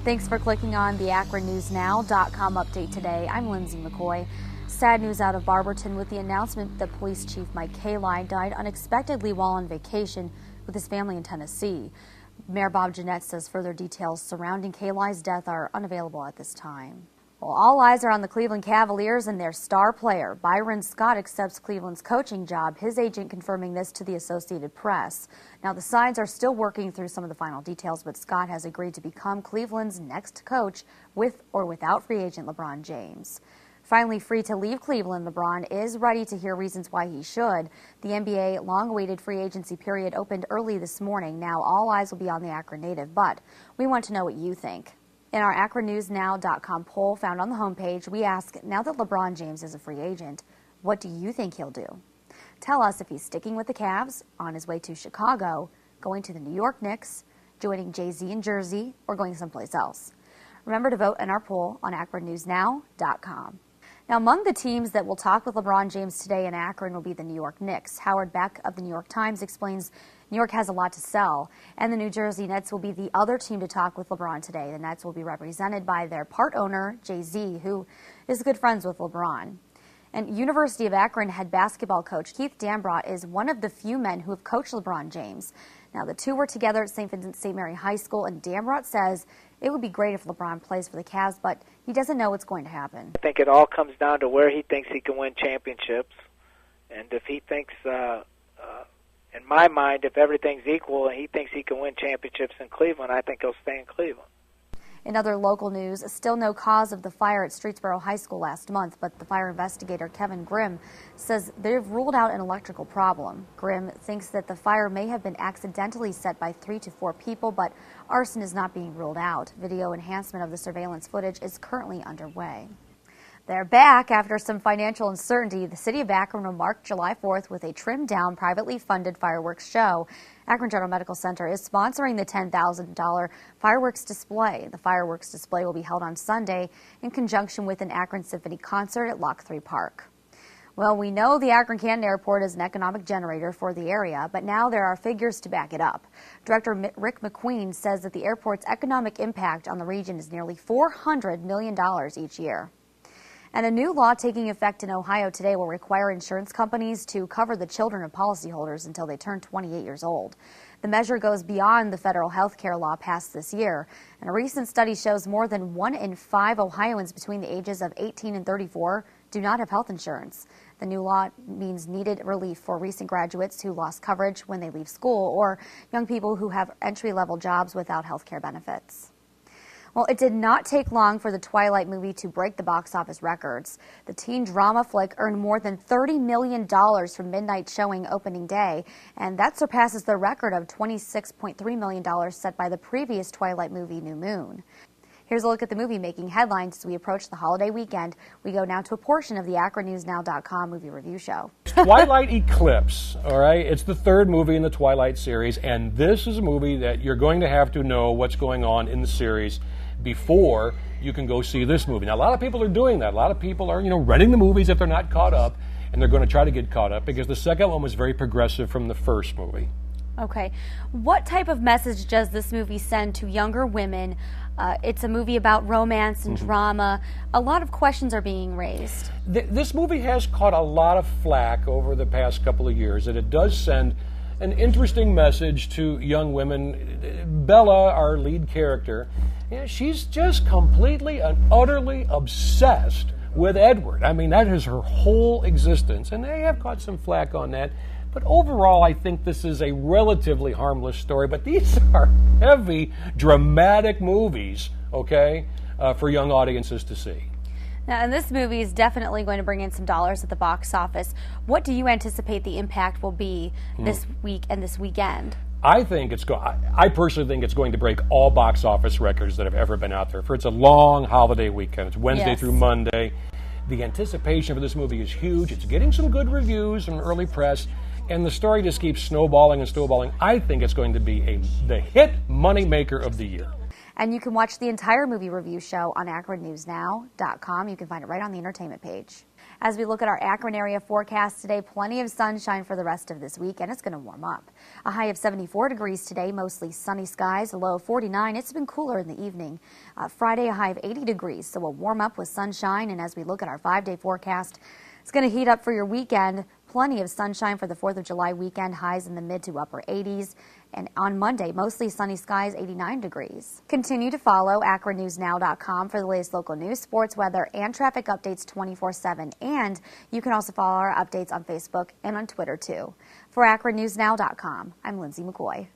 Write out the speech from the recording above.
Thanks for clicking on the AkronNewsNow.com update today. I'm Lindsay McCoy. Sad news out of Barberton with the announcement that Police Chief Mike Kali died unexpectedly while on vacation with his family in Tennessee. Mayor Bob Jeanette says further details surrounding Kali's death are unavailable at this time. Well, all eyes are on the Cleveland Cavaliers and their star player. Byron Scott accepts Cleveland's coaching job, his agent confirming this to the Associated Press. Now, the sides are still working through some of the final details, but Scott has agreed to become Cleveland's next coach with or without free agent LeBron James. Finally free to leave Cleveland, LeBron is ready to hear reasons why he should. The NBA long-awaited free agency period opened early this morning. Now all eyes will be on the Akron native, but we want to know what you think. In our AkronNewsNow.com poll found on the homepage, we ask, now that LeBron James is a free agent, what do you think he'll do? Tell us if he's sticking with the Cavs, on his way to Chicago, going to the New York Knicks, joining Jay-Z in Jersey, or going someplace else. Remember to vote in our poll on AkronNewsNow.com. Now, among the teams that will talk with LeBron James today in Akron will be the New York Knicks. Howard Beck of the New York Times explains New York has a lot to sell, and the New Jersey Nets will be the other team to talk with LeBron today. The Nets will be represented by their part owner, Jay-Z, who is good friends with LeBron. And University of Akron head basketball coach Keith Dambrot is one of the few men who have coached LeBron James. Now, the two were together at St. Vincent St. Mary High School, and Dambrot says it would be great if LeBron plays for the Cavs, but he doesn't know what's going to happen. I think it all comes down to where he thinks he can win championships. And if he thinks, in my mind, if everything's equal and he thinks he can win championships in Cleveland, I think he'll stay in Cleveland. In other local news, still no cause of the fire at Streetsboro High School last month, but the fire investigator Kevin Grimm says they've ruled out an electrical problem. Grimm thinks that the fire may have been accidentally set by 3 to 4 people, but arson is not being ruled out. Video enhancement of the surveillance footage is currently underway. They're back after some financial uncertainty. The city of Akron will mark July 4th with a trimmed-down, privately funded fireworks show. Akron General Medical Center is sponsoring the $10,000 fireworks display. The fireworks display will be held on Sunday in conjunction with an Akron Symphony concert at Lock 3 Park. Well, we know the Akron-Canton Airport is an economic generator for the area, but now there are figures to back it up. Director Rick McQueen says that the airport's economic impact on the region is nearly $400 million each year. And a new law taking effect in Ohio today will require insurance companies to cover the children of policyholders until they turn 28 years old. The measure goes beyond the federal health care law passed this year. And a recent study shows more than 1 in 5 Ohioans between the ages of 18 and 34 do not have health insurance. The new law means needed relief for recent graduates who lost coverage when they leave school, or young people who have entry-level jobs without health care benefits. Well, it did not take long for the Twilight movie to break the box office records. The teen drama flick earned more than $30 million from midnight showing opening day, and that surpasses the record of $26.3 million set by the previous Twilight movie, New Moon. Here's a look at the movie-making headlines as we approach the holiday weekend. We go now to a portion of the AkronNewsNow.com movie review show. Twilight Eclipse, all right? It's the third movie in the Twilight series, and this is a movie that you're going to have to know what's going on in the series before you can go see this movie. Now, a lot of people are doing that. A lot of people are, renting the movies if they're not caught up, and they're going to try to get caught up because the second one was very progressive from the first movie. Okay. What type of message does this movie send to younger women? It's a movie about romance and drama. A lot of questions are being raised. This movie has caught a lot of flack over the past couple of years, and it does send an interesting message to young women. Bella, our lead character, she's just completely and utterly obsessed with Edward. I mean, that is her whole existence, and they have caught some flack on that. But overall, I think this is a relatively harmless story. But these are heavy, dramatic movies, okay, for young audiences to see. Now, and this movie is definitely going to bring in some dollars at the box office. What do you anticipate the impact will be this week and this weekend? I personally think it's going to break all box office records that have ever been out there. For it's a long holiday weekend. It's Wednesday through Monday. The anticipation for this movie is huge. It's getting some good reviews from early press, and the story just keeps snowballing and snowballing. I think it's going to be the hit money maker of the year. And you can watch the entire movie review show on AkronNewsNow.com. You can find it right on the entertainment page. As we look at our Akron area forecast today, plenty of sunshine for the rest of this week, and it's going to warm up. A high of 74 degrees today, mostly sunny skies, a low of 49. It's been cooler in the evening. Friday, a high of 80 degrees, so we'll warm up with sunshine. And as we look at our 5-day forecast, it's going to heat up for your weekend. Plenty of sunshine for the 4th of July weekend, highs in the mid to upper 80s. And on Monday, mostly sunny skies, 89 degrees. Continue to follow AkronNewsNow.com for the latest local news, sports, weather, and traffic updates 24/7. And you can also follow our updates on Facebook and on Twitter, too. For AkronNewsNow.com, I'm Lindsay McCoy.